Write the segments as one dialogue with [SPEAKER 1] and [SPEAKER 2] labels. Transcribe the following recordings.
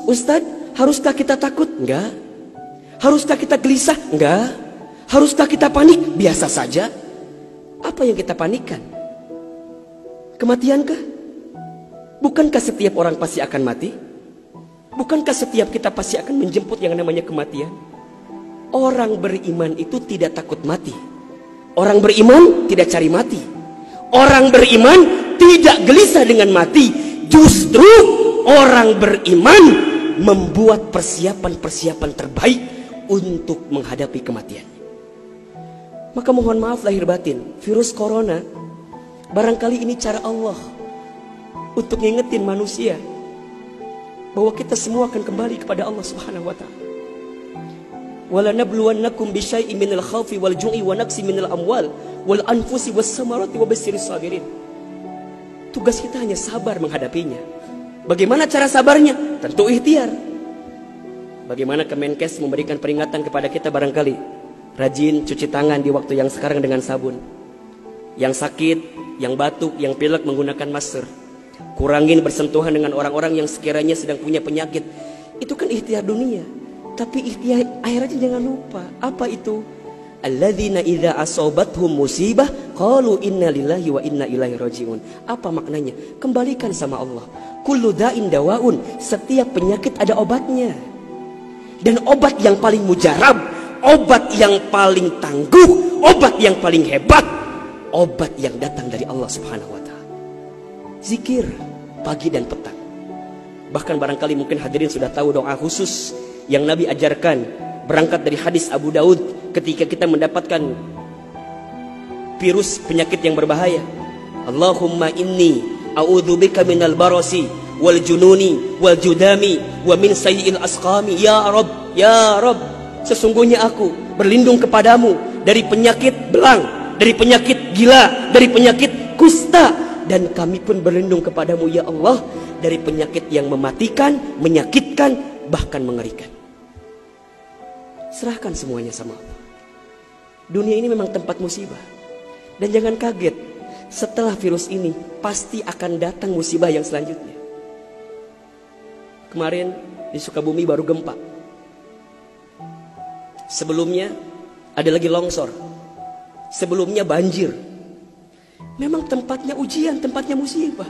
[SPEAKER 1] Ustadz, haruskah kita takut? Enggak. Haruskah kita gelisah? Enggak. Haruskah kita panik? Biasa saja. Apa yang kita panikkan? Kematiankah? Bukankah setiap orang pasti akan mati? Bukankah setiap kita pasti akan menjemput yang namanya kematian? Orang beriman itu tidak takut mati. Orang beriman tidak cari mati. Orang beriman tidak gelisah dengan mati. Justru orang beriman membuat persiapan-persiapan terbaik untuk menghadapi kematian. Maka mohon maaf lahir batin, virus corona barangkali ini cara Allah untuk ngingetin manusia bahwa kita semua akan kembali kepada Allah Subhanahu wa taala. Wala nabluwannakum bisyai'in minal khaufi wal ju'i wa naqsi minal amwal wal anfusi was samarati wa basyiris sabirin. Tugas kita hanya sabar menghadapinya. Bagaimana cara sabarnya? Tentu ikhtiar. Bagaimana Kemenkes memberikan peringatan kepada kita barangkali? Rajin cuci tangan di waktu yang sekarang dengan sabun. Yang sakit, yang batuk, yang pilek menggunakan masker. Kurangin bersentuhan dengan orang-orang yang sekiranya sedang punya penyakit. Itu kan ikhtiar dunia. Tapi ikhtiar akhiratnya jangan lupa. Apa itu? Alladzina idza asobathum musibah qalu inna lillahi wa inna ilaihi rajiun. Apa maknanya? Kembalikan sama Allah. Kullu da'in dawaun. Setiap penyakit ada obatnya. Dan obat yang paling mujarab, obat yang paling tangguh, obat yang paling hebat, obat yang datang dari Allah Subhanahu wa taala. Zikir pagi dan petang. Bahkan barangkali mungkin hadirin sudah tahu doa khusus yang Nabi ajarkan berangkat dari hadis Abu Daud ketika kita mendapatkan virus penyakit yang berbahaya. Allahumma inni a'udzubika minal barasi wal jununi wal judami wa min sayyi'il asqami. Ya Rabb, ya Rabb, sesungguhnya aku berlindung kepadamu dari penyakit belang, dari penyakit gila, dari penyakit kusta, dan kami pun berlindung kepadamu ya Allah dari penyakit yang mematikan, menyakitkan, bahkan mengerikan. Serahkan semuanya sama Allah. Dunia ini memang tempat musibah. Dan jangan kaget, setelah virus ini pasti akan datang musibah yang selanjutnya. Kemarin di Sukabumi baru gempa. Sebelumnya ada lagi longsor. Sebelumnya banjir. Memang tempatnya ujian, tempatnya musibah.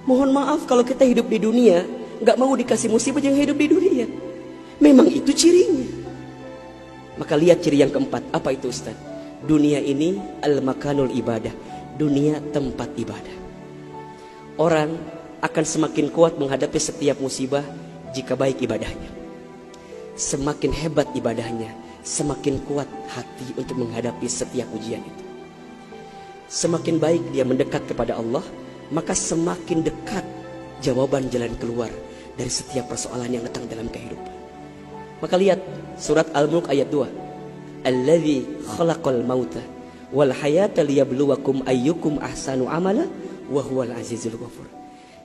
[SPEAKER 1] Mohon maaf kalau kita hidup di dunia gak mau dikasih musibah, yang hidup di dunia. Memang itu cirinya. Maka lihat ciri yang keempat. Apa itu Ustaz? Dunia ini al-makanul ibadah. Dunia tempat ibadah. Orang akan semakin kuat menghadapi setiap musibah jika baik ibadahnya. Semakin hebat ibadahnya, semakin kuat hati untuk menghadapi setiap ujian itu. Semakin baik dia mendekat kepada Allah, maka semakin dekat jawaban jalan keluar dari setiap persoalan yang datang dalam kehidupan. Maka lihat surat Al-Mulk ayat 2. Alladzi khalaqal mauta wal hayata liyabluwakum ayyukum ahsanu amala wa huwal azizul ghafur.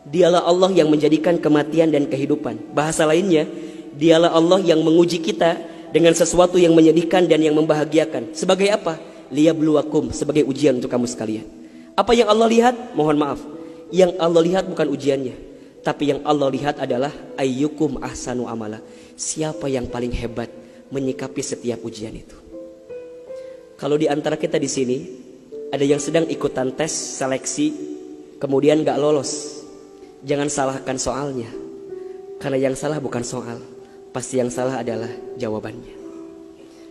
[SPEAKER 1] Dialah Allah yang menjadikan kematian dan kehidupan. Bahasa lainnya, dialah Allah yang menguji kita dengan sesuatu yang menyedihkan dan yang membahagiakan. Sebagai apa? Liyabluwakum, sebagai ujian untuk kamu sekalian. Apa yang Allah lihat? Mohon maaf, yang Allah lihat bukan ujiannya, tapi yang Allah lihat adalah ayyukum ahsanu amala. Siapa yang paling hebat menyikapi setiap ujian itu. Kalau di antara kita di sini ada yang sedang ikutan tes seleksi kemudian gak lolos, jangan salahkan soalnya. Karena yang salah bukan soal, pasti yang salah adalah jawabannya.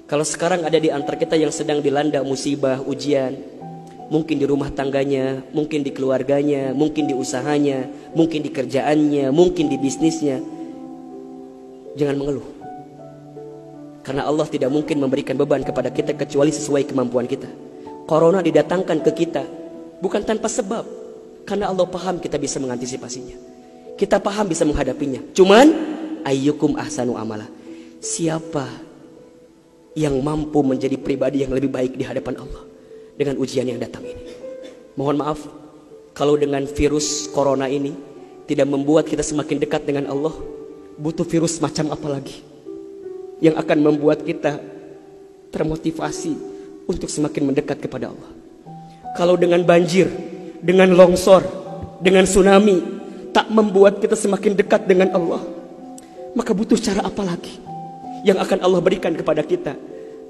[SPEAKER 1] Kalau sekarang ada di antara kita yang sedang dilanda musibah, ujian, mungkin di rumah tangganya, mungkin di keluarganya, mungkin di usahanya, mungkin di kerjaannya, mungkin di bisnisnya, jangan mengeluh. Karena Allah tidak mungkin memberikan beban kepada kita kecuali sesuai kemampuan kita. Corona didatangkan ke kita bukan tanpa sebab, karena Allah paham kita bisa mengantisipasinya. Kita paham bisa menghadapinya. Cuman ayyukum ahsanu amala. Siapa yang mampu menjadi pribadi yang lebih baik di hadapan Allah dengan ujian yang datang ini? Mohon maaf kalau dengan virus corona ini tidak membuat kita semakin dekat dengan Allah. Butuh virus macam apa lagi yang akan membuat kita termotivasi untuk semakin mendekat kepada Allah? Kalau dengan banjir, dengan longsor, dengan tsunami tak membuat kita semakin dekat dengan Allah, maka butuh cara apa lagi yang akan Allah berikan kepada kita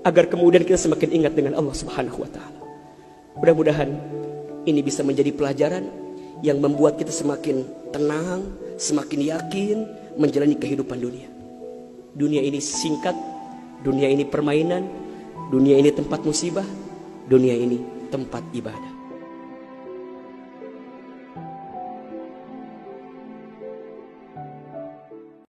[SPEAKER 1] agar kemudian kita semakin ingat dengan Allah Subhanahu wa taala. Mudah-mudahan ini bisa menjadi pelajaran yang membuat kita semakin tenang, semakin yakin menjalani kehidupan dunia. Dunia ini singkat, dunia ini permainan, dunia ini tempat musibah, dunia ini tempat ibadah.